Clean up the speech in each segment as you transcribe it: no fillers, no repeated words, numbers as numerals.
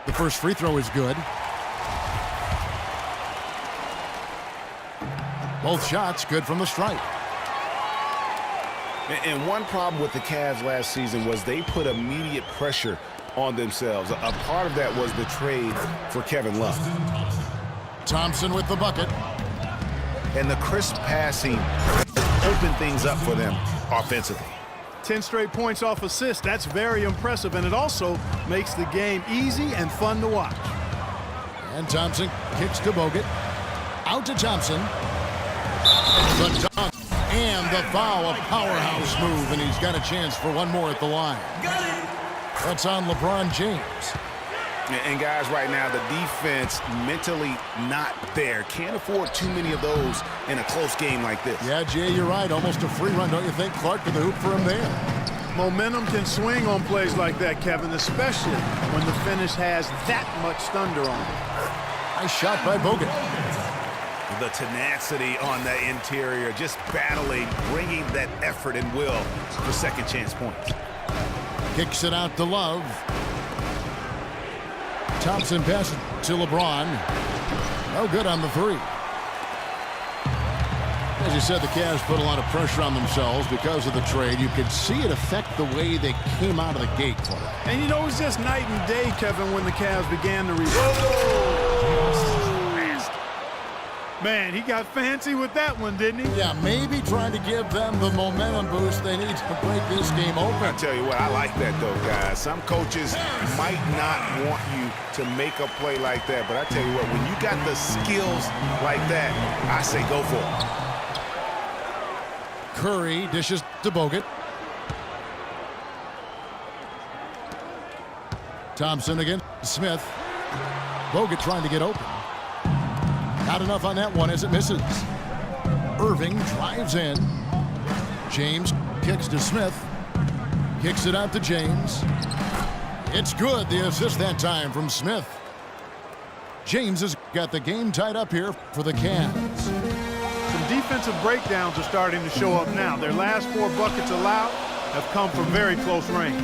The first free throw is good. Both shots good from the stripe. And one problem with the Cavs last season was they put immediate pressure on themselves. A part of that was the trade for Kevin Love. Thompson with the bucket. And the crisp passing opened things up for them offensively. 10 straight points off assists. That's very impressive, and it also makes the game easy and fun to watch. And Thompson kicks to Bogut. Out to Thompson. The dunk and the foul, a powerhouse move, and he's got a chance for one more at the line. That's on LeBron James. And guys, right now, the defense mentally not there. Can't afford too many of those in a close game like this. Yeah, Jay, you're right. Almost a free run, don't you think? Clark to the hoop for him there. Momentum can swing on plays like that, Kevin, especially when the finish has that much thunder on it. Nice shot by Bogut. The tenacity on the interior, just battling, bringing that effort and will for second chance points. Kicks it out to Love. Thompson passes to LeBron. No good on the three. As you said, the Cavs put a lot of pressure on themselves because of the trade. You could see it affect the way they came out of the gate. And you know, it was just night and day, Kevin, when the Cavs began to Man, he got fancy with that one, didn't he? Yeah, maybe trying to give them the momentum boost they need to break this game open. I tell you what, I like that, though, guys. Some coaches might not want you to make a play like that, but I tell you what, when you got the skills like that, I say go for it. Curry dishes to Bogut. Thompson against Smith. Bogut trying to get open. Not enough on that one as it misses. Irving drives in. James kicks to Smith. Kicks it out to James. It's good. The assist that time from Smith. James has got the game tied up here for the Cavs. Some defensive breakdowns are starting to show up now. Their last 4 buckets allowed have come from very close range.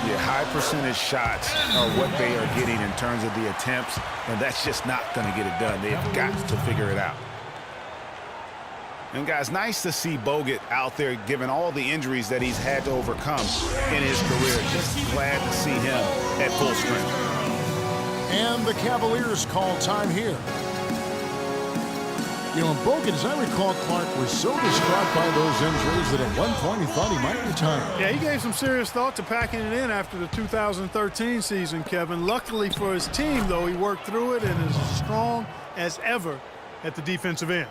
Yeah, high percentage shots are what they are getting in terms of the attempts, and that's just not going to get it done. They've got to figure it out. And guys, nice to see Bogut out there given all the injuries that he's had to overcome in his career. Just glad to see him at full strength. And the Cavaliers call time here. You know, Bogut, as I recall, Clark was so distraught by those injuries that at one point he thought he might retire. Yeah, he gave some serious thought to packing it in after the 2013 season, Kevin. Luckily for his team, though, he worked through it and is as strong as ever at the defensive end.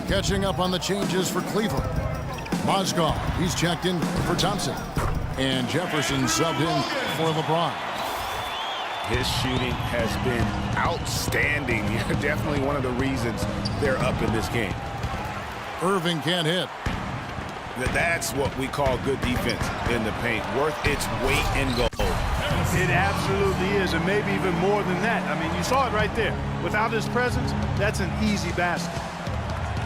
Catching up on the changes for Cleveland. Mozgov, he's checked in for Thompson. And Jefferson subbed in for LeBron. His shooting has been outstanding. Definitely one of the reasons they're up in this game. Irving can't hit. That's what we call good defense in the paint. Worth its weight in gold. It absolutely is, and maybe even more than that. I mean, you saw it right there. Without his presence, that's an easy basket.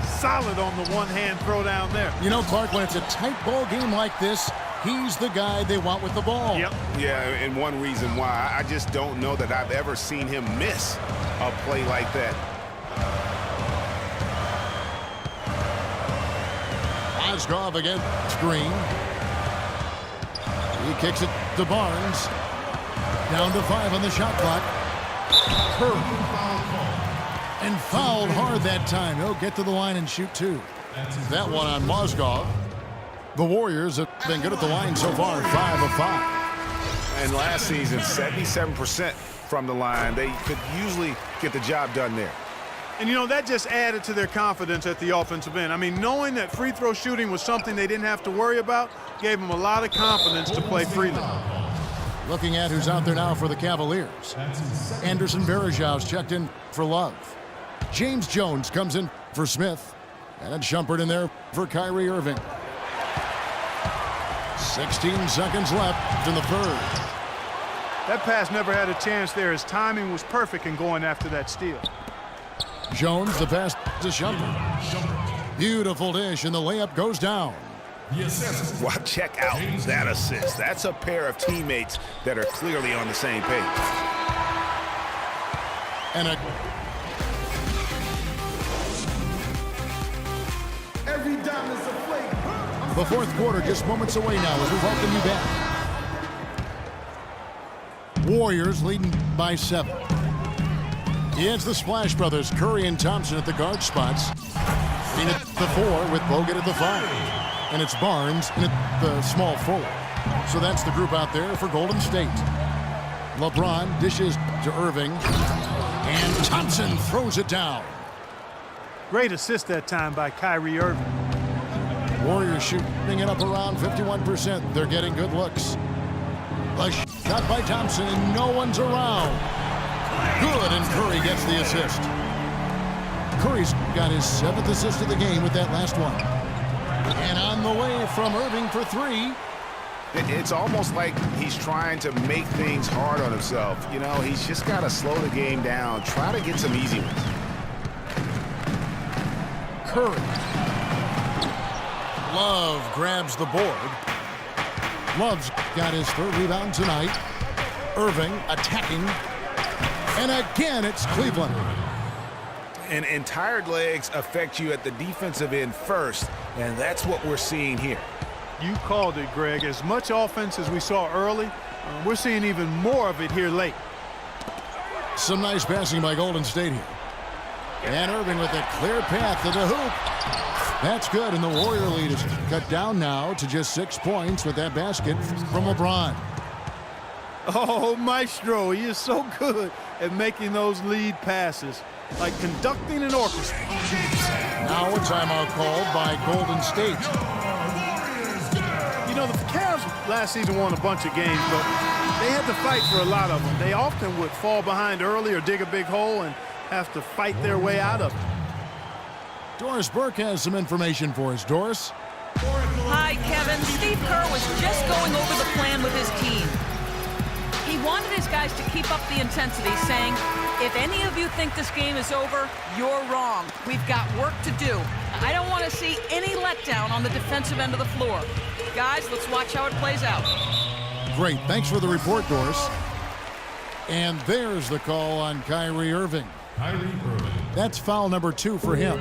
Solid on the one-hand throw down there. You know, Clark, when it's a tight ball game like this, he's the guy they want with the ball. Yep. Yeah, and one reason why, I just don't know that I've ever seen him miss a play like that. Mozgov against Green. He kicks it to Barnes. Down to 5 on the shot clock. And fouled hard that time. He'll get to the line and shoot 2. That one on Mozgov. The Warriors have been good at the line so far, 5 of 5. And last season, 77% from the line. They could usually get the job done there. And, you know, that just added to their confidence at the offensive end. I mean, knowing that free throw shooting was something they didn't have to worry about gave them a lot of confidence to play freely. Looking at who's out there now for the Cavaliers. Anderson Varejau's checked in for Love. James Jones comes in for Smith. And it's Shumpert in there for Kyrie Irving. 16 seconds left in the third. That pass never had a chance there. His timing was perfect in going after that steal. Jones, the pass to Shumpert. Beautiful dish, and the layup goes down. Well, check out that assist. That's a pair of teammates that are clearly on the same page. And the fourth quarter just moments away now as we welcome you back. Warriors leading by 7. It's the Splash Brothers, Curry and Thompson at the guard spots. Green at the 4 with Bogut at the 5. And it's Barnes in at the small forward. So that's the group out there for Golden State. LeBron dishes to Irving. And Thompson throws it down. Great assist that time by Kyrie Irving. Warriors shooting it up around 51%. They're getting good looks. A shot by Thompson, and no one's around. Good, and Curry gets the assist. Curry's got his 7th assist of the game with that last one. And on the way from Irving for 3. It's almost like he's trying to make things hard on himself. You know, he's just got to slow the game down, try to get some easy ones. Curry. Love grabs the board. Love's got his 3rd rebound tonight. Irving attacking. And again, it's Cleveland. And tired legs affect you at the defensive end first, and that's what we're seeing here. You called it, Greg. As much offense as we saw early, we're seeing even more of it here late. Some nice passing by Golden State here. And Irving with a clear path to the hoop. That's good, and the Warrior lead is cut down now to just 6 points with that basket from LeBron. Oh, Maestro, he is so good at making those lead passes, like conducting an orchestra. Now a timeout called by Golden State. You know, the Cavs last season won a bunch of games, but they had to fight for a lot of them. They often would fall behind early or dig a big hole and have to fight their way out of it. Doris Burke has some information for us. Doris? Hi, Kevin. Steve Kerr was just going over the plan with his team. He wanted his guys to keep up the intensity, saying, if any of you think this game is over, you're wrong. We've got work to do. I don't want to see any letdown on the defensive end of the floor. Guys, let's watch how it plays out. Great. Thanks for the report, Doris. And there's the call on Kyrie Irving. That's foul number 2 for him.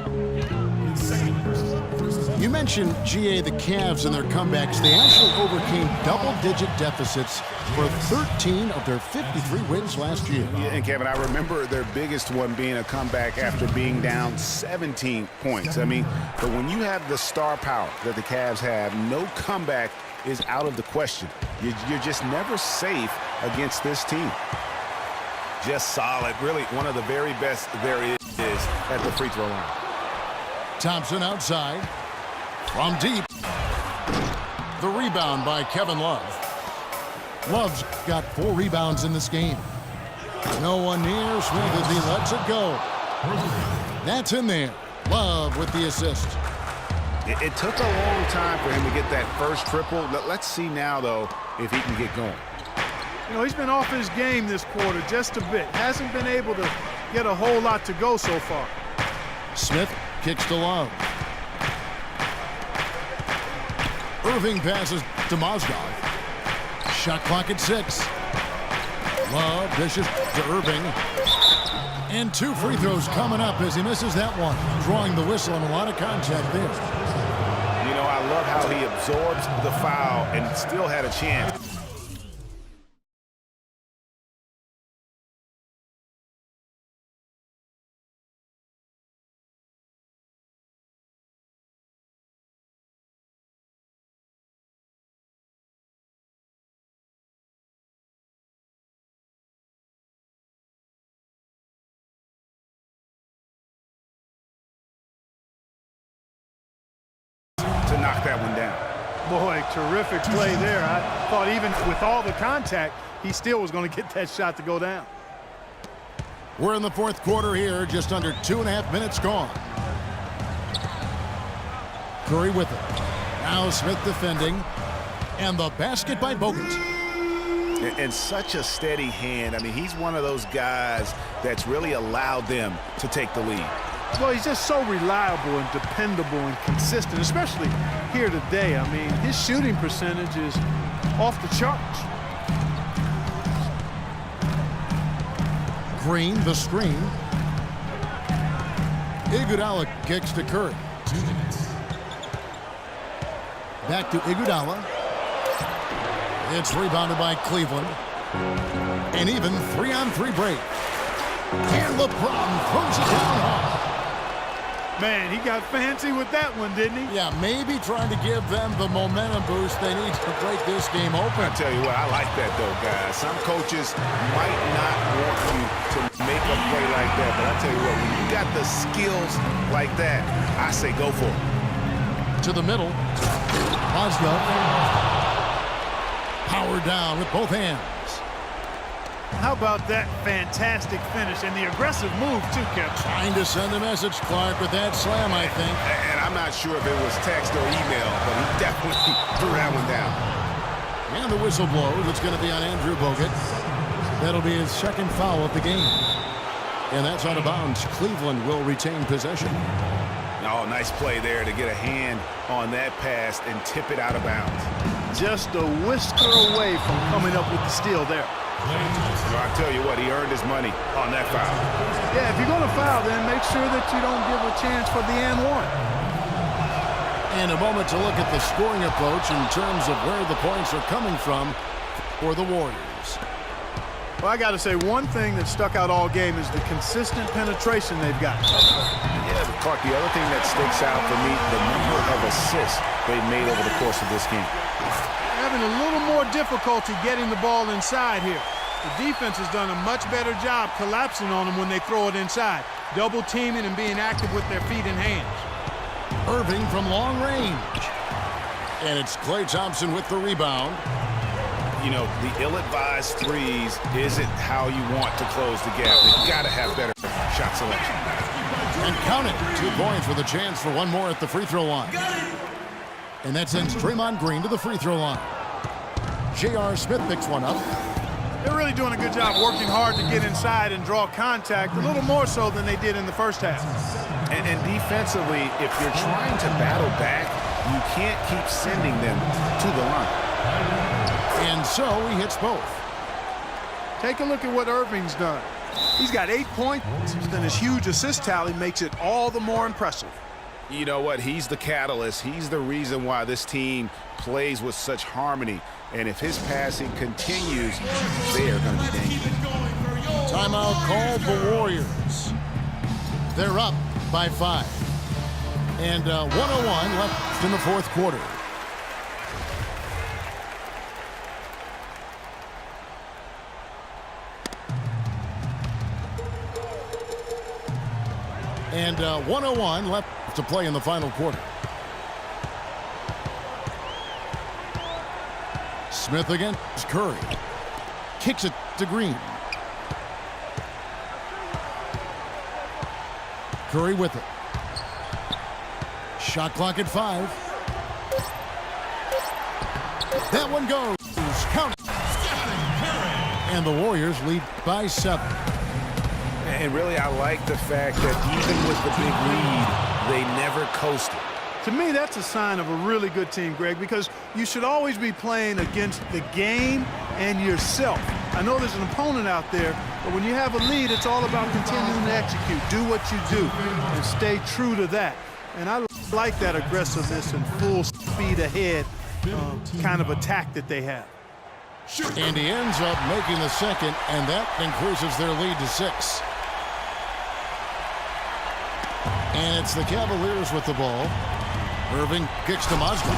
You mentioned, GA, the Cavs and their comebacks. They actually overcame double-digit deficits for 13 of their 53 wins last year. Yeah, and Kevin, I remember their biggest one being a comeback after being down 17 points. I mean, but when you have the star power that the Cavs have, no comeback is out of the question. You're just never safe against this team. Just solid. Really one of the very best there is at the free throw line. Thompson outside. From deep. The rebound by Kevin Love. Love's got 4 rebounds in this game. No one near Smith as he lets it go. That's in there. Love with the assist. It took a long time for him to get that first triple. Let's see now, though, if he can get going. You know, he's been off his game this quarter just a bit. Hasn't been able to get a whole lot to go so far. Smith kicks to Love. Irving passes to Mozgov. Shot clock at 6. Love dishes to Irving. And 2 free throws coming up as he misses that one. Drawing the whistle and a lot of contact there. You know, I love how he absorbs the foul and still had a chance. To knock that one down. Boy, terrific play there. I thought even with all the contact, he still was going to get that shot to go down. We're in the fourth quarter here, just under 2.5 minutes gone. Curry with it. Now Smith defending. And the basket by Bogut. And such a steady hand. I mean, he's one of those guys that's really allowed them to take the lead. Well, he's just so reliable and dependable and consistent, especially here today. I mean, his shooting percentage is off the charts. Green, the screen. Iguodala kicks to Curry. 2 minutes. Back to Iguodala. It's rebounded by Cleveland. And even 3-on-3 break. And LeBron throws it down hard. Man, he got fancy with that one, didn't he? Yeah, maybe trying to give them the momentum boost they need to break this game open. I tell you what, I like that though, guys. Some coaches might not want you to make a play like that, but I tell you what, when you got the skills like that, I say go for it. To the middle. Mozgov. Power down with both hands. How about that fantastic finish and the aggressive move, too, Kevin? Trying to send a message, Clark, with that slam, I think. And I'm not sure if it was text or email, but he definitely threw that one down. And the whistle blows. It's going to be on Andrew Bogut. That'll be his second foul of the game. And that's out of bounds. Cleveland will retain possession. Oh, nice play there to get a hand on that pass and tip it out of bounds. Just a whisker away from coming up with the steal there. I tell you what, he earned his money on that foul. Yeah, if you're going to foul, then make sure that you don't give a chance for the and one. And a moment to look at the scoring approach in terms of where the points are coming from for the Warriors. Well, I got to say, one thing that stuck out all game is the consistent penetration they've got. Yeah, but Clark, the other thing that sticks out for me, the number of assists they've made over the course of this game. Having a little more difficulty getting the ball inside here. The defense has done a much better job collapsing on them when they throw it inside, double teaming and being active with their feet and hands. Irving from long range. And it's Klay Thompson with the rebound. You know, the ill-advised threes isn't how you want to close the gap. They've got to have better shot selection. And count it. 2 points with a chance for one more at the free throw line. And that sends Draymond Green to the free throw line. J.R. Smith picks one up. They're really doing a good job working hard to get inside and draw contact, a little more so than they did in the first half. And defensively, if you're trying to battle back, you can't keep sending them to the line. And so he hits both. Take a look at what Irving's done. He's got 8 points, and his huge assist tally makes it all the more impressive. You know what? He's the catalyst. He's the reason why this team plays with such harmony. And if his passing continues, they are going to be dangerous. Timeout called the Warriors. They're up by 5. And 101 left in the fourth quarter. And 101 left to play in the final quarter. Smith against Curry. Kicks it to Green. Curry with it. Shot clock at 5. That one goes. Count it. And the Warriors lead by 7. And really, I like the fact that even with the big lead, they never coasted. To me, that's a sign of a really good team, Greg, because you should always be playing against the game and yourself. I know there's an opponent out there, but when you have a lead, it's all about continuing to execute. Do what you do and stay true to that. And I like that aggressiveness and full speed ahead kind of attack that they have. And he ends up making the second, and that increases their lead to 6. And it's the Cavaliers with the ball. Irving kicks to Mozgov.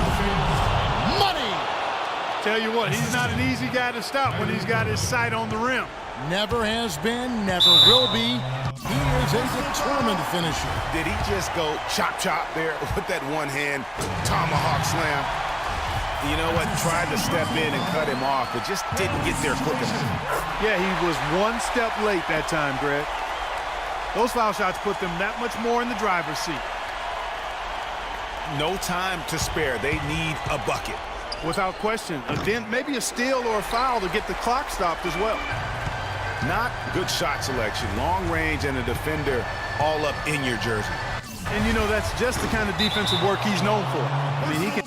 Money! Tell you what, he's not an easy guy to stop when he's got his sight on the rim. Never has been, never will be. He is a determined finisher. Did he just go chop there with that one-hand tomahawk slam? You know what? Tried to step in and cut him off, but just didn't get there quick enough. Yeah, he was one step late that time, Greg. Those foul shots put them that much more in the driver's seat. No time to spare. They need a bucket. Without question. A dent, maybe a steal or a foul to get the clock stopped as well. Not good shot selection. Long range and a defender all up in your jersey. And, you know, that's just the kind of defensive work he's known for. I mean, he can